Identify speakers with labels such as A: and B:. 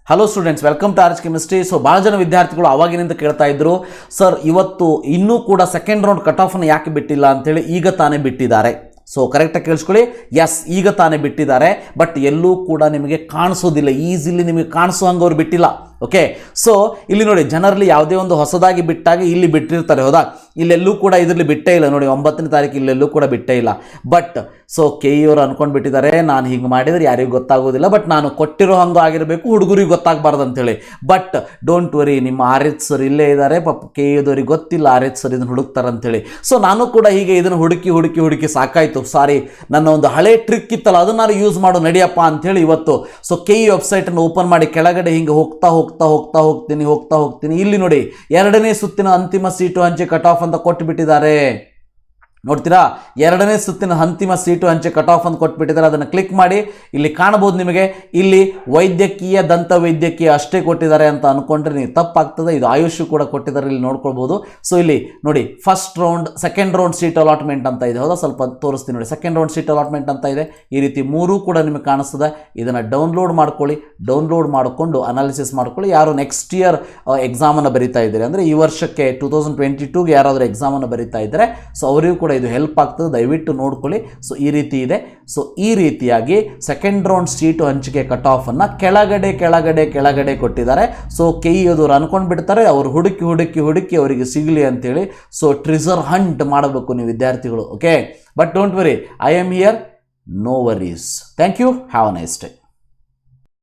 A: Hello students, welcome to arch chemistry. So ಭಾಳ ಜನ ವಿದ್ಯಾರ್ಥಿಗಳು ಅವಾಗಿನಿಂದ ಕೇಳ್ತಾ ಇದ್ರು, ಸರ್ ಇವತ್ತು ಇನ್ನೂ ಕೂಡ ಸೆಕೆಂಡ್ ರೌಂಡ್ ಕಟ್ ಆಫನ್ನು ಯಾಕೆ ಬಿಟ್ಟಿಲ್ಲ ಅಂತೇಳಿ. ಈಗ ತಾನೇ ಬಿಟ್ಟಿದ್ದಾರೆ. ಸೊ ಕರೆಕ್ಟಾಗಿ ಕೇಳಿಸ್ಕೊಳ್ಳಿ, ಎಸ್ ಈಗ ತಾನೇ ಬಿಟ್ಟಿದ್ದಾರೆ. ಬಟ್ ಎಲ್ಲೂ ಕೂಡ ನಿಮಗೆ ಕಾಣಿಸೋದಿಲ್ಲ, ಈಸಿಲಿ ನಿಮಗೆ ಕಾಣಿಸೋ ಹಂಗೆ ಅವ್ರು ಬಿಟ್ಟಿಲ್ಲ. ಓಕೆ, ಸೊ ಇಲ್ಲಿ ನೋಡಿ, ಜನರಲ್ಲಿ ಯಾವುದೇ ಒಂದು ಹೊಸದಾಗಿ ಬಿಟ್ಟಾಗ ಇಲ್ಲಿ ಬಿಟ್ಟಿರ್ತಾರೆ, ಹೌದಾ? ಇಲ್ಲೆಲ್ಲೂ ಕೂಡ ಇದರಲ್ಲಿ ಬಿಟ್ಟೇ ಇಲ್ಲ ನೋಡಿ, 9ನೇ ತಾರೀಕು ಇಲ್ಲೆಲ್ಲೂ ಕೂಡ ಬಿಟ್ಟೇ ಇಲ್ಲ. ಬಟ್ ಸೊ ಕೆ ಇ ಅವರು ಅಂದ್ಕೊಂಡು ಬಿಟ್ಟಿದ್ದಾರೆ, ನಾನು ಹಿಂಗೆ ಮಾಡಿದರೆ ಯಾರಿಗೂ ಗೊತ್ತಾಗೋದಿಲ್ಲ, ಬಟ್ ನಾನು ಕೊಟ್ಟಿರೋ ಹಂಗೆ ಆಗಿರಬೇಕು, ಹುಡುಗರಿಗೆ ಗೊತ್ತಾಗಬಾರ್ದು ಅಂತೇಳಿ. ಬಟ್ ಡೋಂಟ್ ವರಿ, ನಿಮ್ಮ ಆರ್ ಎಚ್ ಸರ್ ಇಲ್ಲೇ ಇದ್ದಾರೆ. ಪಾಪ ಕೆ ಇದವ್ರಿಗೆ ಗೊತ್ತಿಲ್ಲ ಆರ್ ಎಚ್ ಸರ್ ಇದನ್ನು ಹುಡುಕ್ತಾರೆ ಅಂತೇಳಿ. ಸೊ ನಾನು ಕೂಡ ಹೀಗೆ ಇದನ್ನು ಹುಡುಕಿ ಸಾಕಾಯಿತು. ಸಾರಿ, ನನ್ನ ಒಂದು ಹಳೆ ಟ್ರಿಕ್ ಇತ್ತಲ್ಲ, ಅದನ್ನಾರು ಯೂಸ್ ಮಾಡು ನಡಿಯಪ್ಪ ಅಂಥೇಳಿ ಇವತ್ತು ಸೊ ಕೆ ಇ ವೆಬ್ಸೈಟನ್ನು ಓಪನ್ ಮಾಡಿ ಕೆಳಗಡೆ ಹಿಂಗೆ ಹೋಗ್ತಾ ಹೋಗ್ತೀನಿ. ಇಲ್ಲಿ ನೋಡಿ, 2ನೇ ಸುತ್ತಿನ ಅಂತಿಮ ಸೀಟು ಹಂಚೆ ಕಟ್ ಆಫ್ ಅಂತ ಕೊಟ್ಟುಬಿಟ್ಟಿದ್ದಾರೆ. ನೋಡ್ತೀರಾ, 2ನೇ ಸುತ್ತಿನ ಅಂತಿಮ ಸೀಟು ಹಂಚೆ ಕಟ್ ಆಫ್ ಅಂತ ಕೊಟ್ಬಿಟ್ಟಿದ್ದಾರೆ. ಅದನ್ನು ಕ್ಲಿಕ್ ಮಾಡಿ ಇಲ್ಲಿ ಕಾಣಬಹುದು ನಿಮಗೆ. ಇಲ್ಲಿ ವೈದ್ಯಕೀಯ, ದಂತ ವೈದ್ಯಕೀಯ ಅಷ್ಟೇ ಕೊಟ್ಟಿದ್ದಾರೆ ಅಂತ ಅನ್ಕೊಂಡ್ರೆ ನೀವು ತಪ್ಪಾಗ್ತದೆ. ಇದು ಆಯುಷ್ ಕೂಡ ಕೊಟ್ಟಿದ್ದಾರೆ, ಇಲ್ಲಿ ನೋಡ್ಕೊಳ್ಬಹುದು. ಸೊ ಇಲ್ಲಿ ನೋಡಿ, first round, second round seat allotment ಅಂತ ಇದೆ, ಹೌದಾ? ಸ್ವಲ್ಪ ತೋರಿಸ್ತೀನಿ ನೋಡಿ. ಸೆಕೆಂಡ್ ರೌಂಡ್ ಸೀಟ್ ಅಲಾಟ್ಮೆಂಟ್ ಅಂತ ಇದೆ. ಈ ರೀತಿ 3 ಕೂಡ ನಿಮಗೆ ಕಾಣಿಸ್ತದೆ. ಇದನ್ನು ಡೌನ್ಲೋಡ್ ಮಾಡ್ಕೊಳ್ಳಿ. ಡೌನ್ಲೋಡ್ ಮಾಡಿಕೊಂಡು ಅನಾಲಿಸಿಸ್ ಮಾಡ್ಕೊಳ್ಳಿ. ಯಾರು ನೆಕ್ಸ್ಟ್ ಇಯರ್ ಎಕ್ಸಾಮನ್ನು ಬರೀತಾ ಇದ್ದಾರೆ, ಅಂದರೆ ಈ ವರ್ಷಕ್ಕೆ 2022ಗೆ ಯಾರಾದರೂ ಎಕ್ಸಾಮನ್ನು ಬರೀತಾ ಇದ್ದಾರೆ, ಸೊ ಅವರಿಗೂ ಕೂಡ ಇದು ಹೆಲ್ಪ್ ಆಗ್ತದೆ. ದಯವಿಟ್ಟು ನೋಡ್ಕೊಳ್ಳಿ. ಸೊ ಈ ರೀತಿ ಇದೆ. ಸೊ ಈ ರೀತಿಯಾಗಿ ಸೆಕೆಂಡ್ ರೌಂಡ್ ಸೀಟು ಹಂಚಿಕೆ ಕಟ್ ಆಫ್ ಅನ್ನ ಕೆಳಗಡೆ ಕೊಟ್ಟಿದ್ದಾರೆ. ಸೊ ಕೆ ಇ ಅವರು ಅನ್ಕೊಂಡು ಬಿಡ್ತಾರೆ, ಅವರು ಹುಡುಕಿ ಅವರಿಗೆ ಸಿಗಲಿ ಅಂತೇಳಿ. ಸೊ ಟ್ರಿಸರ್ ಹಂಟ್ ಮಾಡಬೇಕು ನೀವು ವಿದ್ಯಾರ್ಥಿಗಳು. Okay, but don't worry, I am here, no worries. Thank you, have a nice day.